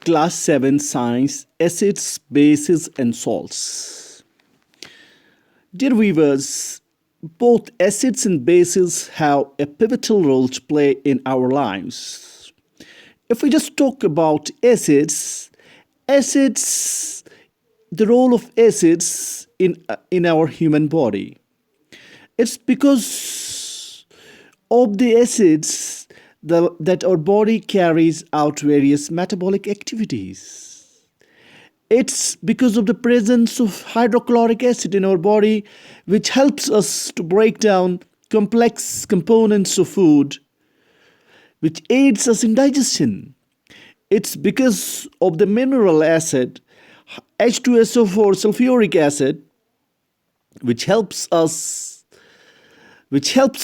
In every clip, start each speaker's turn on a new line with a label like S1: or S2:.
S1: Class 7 Science Acids, Bases and Salts. Dear viewers, both acids and bases have a pivotal role to play in our lives. If we just talk about acids, the role of acids in our human body. It's because of the acids that our body carries out various metabolic activities. It's because of the presence of hydrochloric acid in our body, which helps us to break down complex components of food, which aids us in digestion. It's because of the mineral acid, H2SO4 sulfuric acid, which helps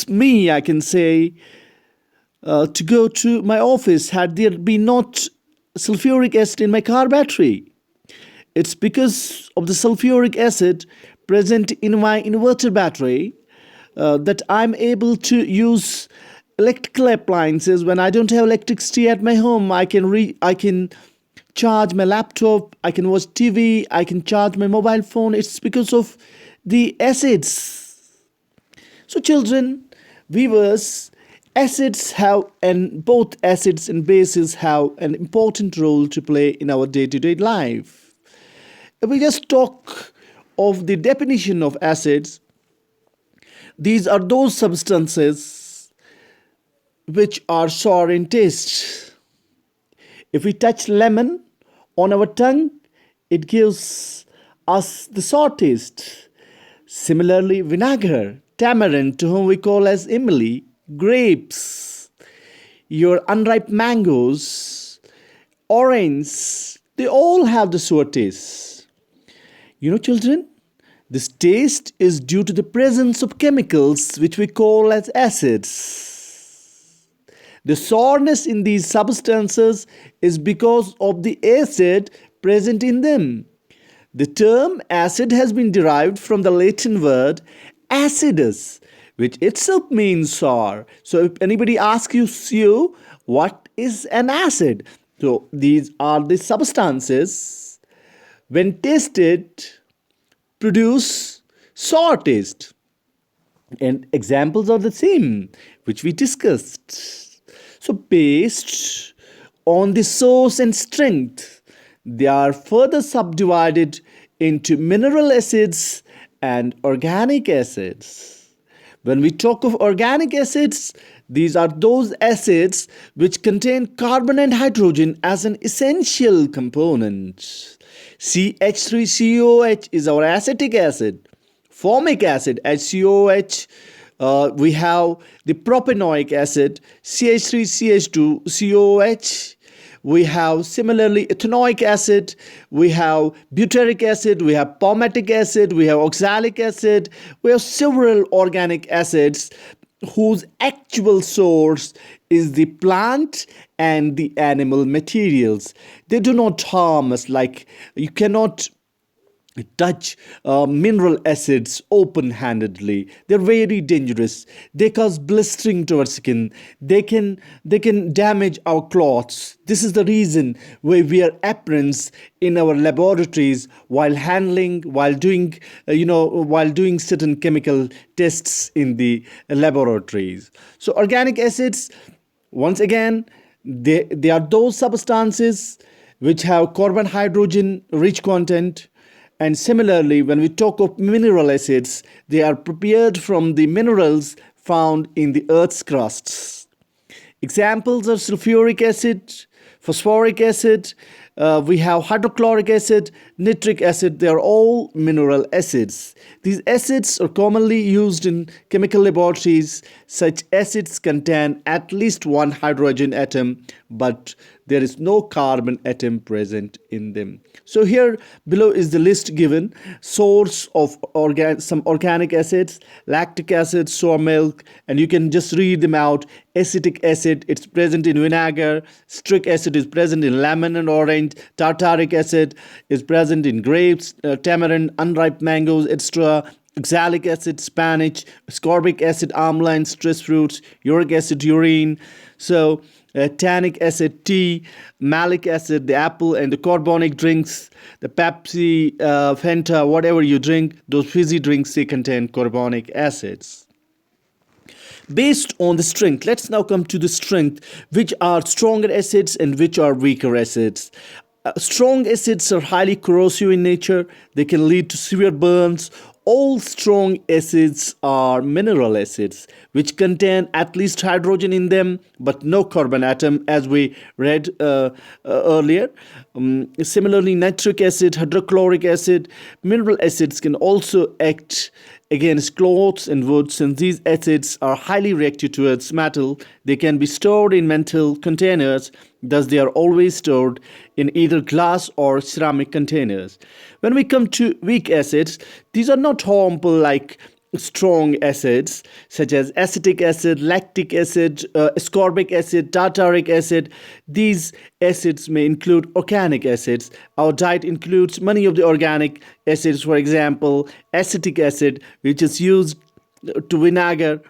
S1: me, I can say, to go to my office had there been not sulfuric acid in my car battery. It's because of the sulfuric acid present in my inverter battery that I'm able to use electrical appliances. When I don't have electricity at my home, I can charge my laptop, I can watch TV, I can charge my mobile phone. It's because of the acids. So children, viewers, both acids and bases have an important role to play in our day-to-day life. If we just talk of the definition of acids, these are those substances which are sour in taste. If we touch lemon on our tongue, it gives us the sour taste. Similarly, vinegar, tamarind, to whom we call as imli, grapes, your unripe mangoes, orange, they all have the sour taste. You know, children, this taste is due to the presence of chemicals which we call as acids. The sourness in these substances is because of the acid present in them. The term acid has been derived from the Latin word acidus, which itself means sour. So if anybody asks you what is an acid, so these are the substances when tasted produce sour taste. And examples are the same which we discussed. So based on the source and strength, they are further subdivided into mineral acids and organic acids. When we talk of organic acids, these are those acids which contain carbon and hydrogen as an essential component. CH3COOH is our acetic acid. Formic acid, HCOOH, we have the propanoic acid, CH3CH2COOH. We have similarly ethanoic acid, we have butyric acid, we have palmitic acid, we have oxalic acid, we have several organic acids whose actual source is the plant and the animal materials. They do not harm us, like you cannot touch mineral acids open-handedly. They're very dangerous. They cause blistering to our skin. They can damage our clothes. This is the reason we wear aprons in our laboratories while doing certain chemical tests in the laboratories. So organic acids, once again, they are those substances which have carbon hydrogen rich content. And similarly, when we talk of mineral acids, they are prepared from the minerals found in the Earth's crusts. Examples are sulfuric acid, phosphoric acid, we have hydrochloric acid, nitric acid. They are all mineral acids. These acids are commonly used in chemical laboratories. Such acids contain at least one hydrogen atom, but there is no carbon atom present in them. So here below is the list given. Source of some organic acids, lactic acid, sour milk, and you can just read them out. Acetic acid, it's present in vinegar. Citric acid is present in lemon and orange. Tartaric acid is present in grapes, tamarind, unripe mangoes, etc. Oxalic acid, Spanish. Ascorbic acid, amla and stress fruits. Uric acid, urine. So tannic acid, tea, malic acid, the apple, and the carbonic drinks, the Pepsi, Fanta, whatever you drink, those fizzy drinks, they contain carbonic acids. Based on the strength, let's now come to the strength, which are stronger acids and which are weaker acids. Strong acids are highly corrosive in nature. They can lead to severe burns. All strong acids are mineral acids, which contain at least hydrogen in them, but no carbon atom, as we read earlier. Similarly, nitric acid, hydrochloric acid, mineral acids can also act against cloths and wood. Since these acids are highly reactive towards metal, they can be stored in metal containers. Thus, they are always stored in either glass or ceramic containers. When we come to weak acids, these are not harmful like strong acids such as acetic acid, lactic acid, ascorbic acid, tartaric acid. These acids may include organic acids. Our diet includes many of the organic acids, for example, acetic acid, which is used to vinegar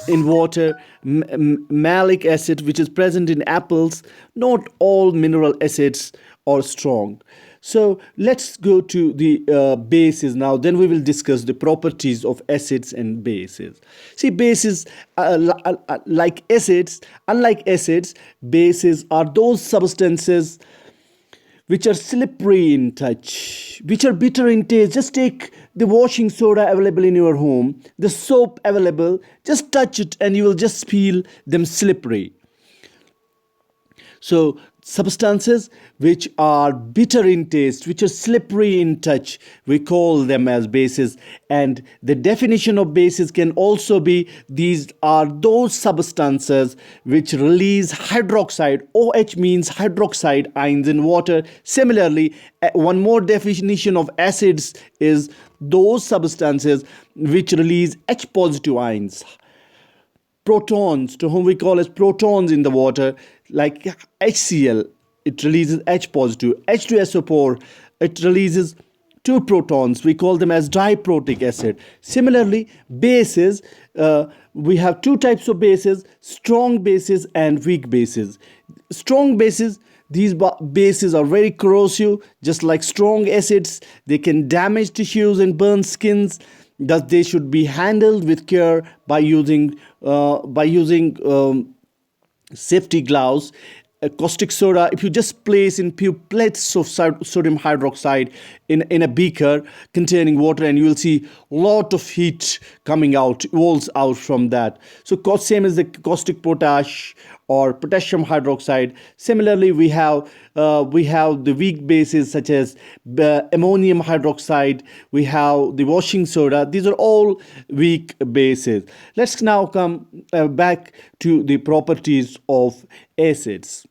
S1: in water, malic acid, which is present in apples. Not all mineral acids are strong. So let's go to the bases now. Then we will discuss the properties of acids and bases. See, bases, like acids, unlike acids, bases are those substances which are slippery in touch, which are bitter in taste. Just take the washing soda available in your home, the soap available, just touch it and you will just feel them slippery. So substances which are bitter in taste, which are slippery in touch, we call them as bases. And the definition of bases can also be, these are those substances which release hydroxide. OH means hydroxide ions in water. Similarly, one more definition of acids is those substances which release H positive ions. Protons, to whom we call as protons in the water, like HCl, it releases H positive. H2SO4, it releases 2 protons. We call them as diprotic acid. Similarly, bases, we have 2 types of bases, strong bases and weak bases. Strong bases, these bases are very corrosive, just like strong acids. They can damage tissues and burn skins. Thus, they should be handled with care by using safety gloves. Caustic soda, if you just place in few plates of sodium hydroxide in a beaker containing water, and you will see lot of heat coming out, walls out from that. So same as the caustic potash or potassium hydroxide. Similarly, we have the weak bases such as ammonium hydroxide. We have the washing soda. These are all weak bases. Let's now come back to the properties of acids.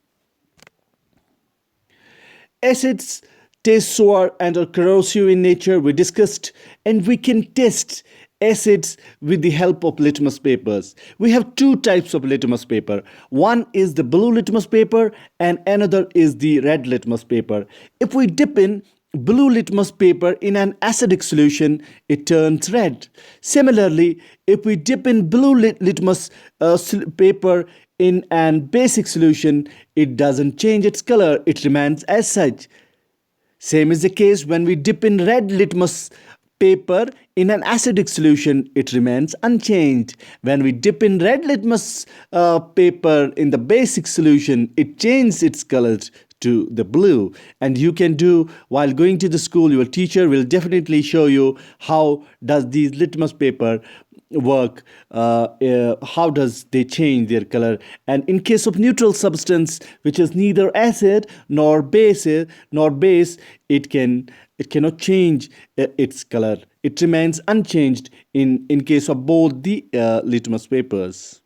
S1: Acids taste sour and are corrosive in nature, we discussed, and we can test acids with the help of litmus papers. We have 2 types of litmus paper. One is the blue litmus paper and another is the red litmus paper. If we dip in blue litmus paper in an acidic solution, it turns red. Similarly, if we dip in blue litmus paper in an basic solution, it doesn't change its color, it remains as such. Same is the case when we dip in red litmus paper in an acidic solution, it remains unchanged. When we dip in red litmus paper in the basic solution, it changes its color to the blue. And you can do, while going to the school, your teacher will definitely show you how does these litmus paper work, how does they change their color. And in case of neutral substance which is neither acid nor base, it cannot change its color. It remains unchanged in case of both the litmus papers.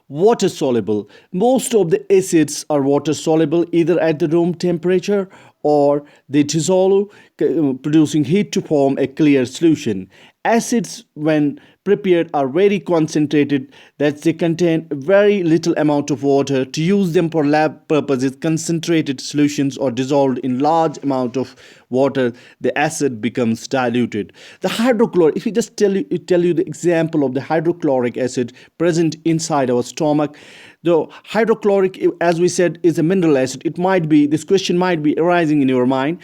S1: Water soluble. Most of the acids are water soluble either at the room temperature or they dissolve, producing heat to form a clear solution. Acids, when prepared, are very concentrated, that they contain very little amount of water. To use them for lab purposes, concentrated solutions are dissolved in large amount of water, the acid becomes diluted. The hydrochloric, if you just tell you the example of the hydrochloric acid present inside our stomach, The hydrochloric, as we said, is a mineral acid. It might be, this question might be arising in your mind.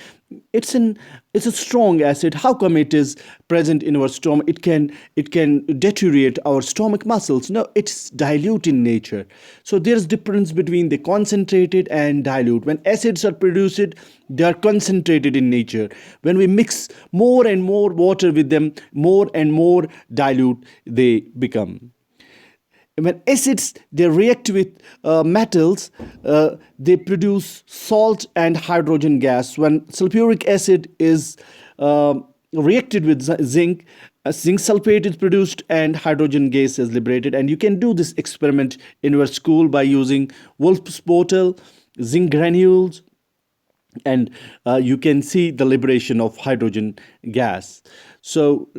S1: It's a strong acid. How come it is present in our stomach? It can deteriorate our stomach muscles. No, it's dilute in nature. So there's difference between the concentrated and dilute. When acids are produced, they are concentrated in nature. When we mix more and more water with them, more and more dilute they become. When acids, they react with metals, they produce salt and hydrogen gas. When sulfuric acid is reacted with zinc, zinc sulfate is produced and hydrogen gas is liberated. And you can do this experiment in your school by using Wolf's bottle, zinc granules, and you can see the liberation of hydrogen gas. So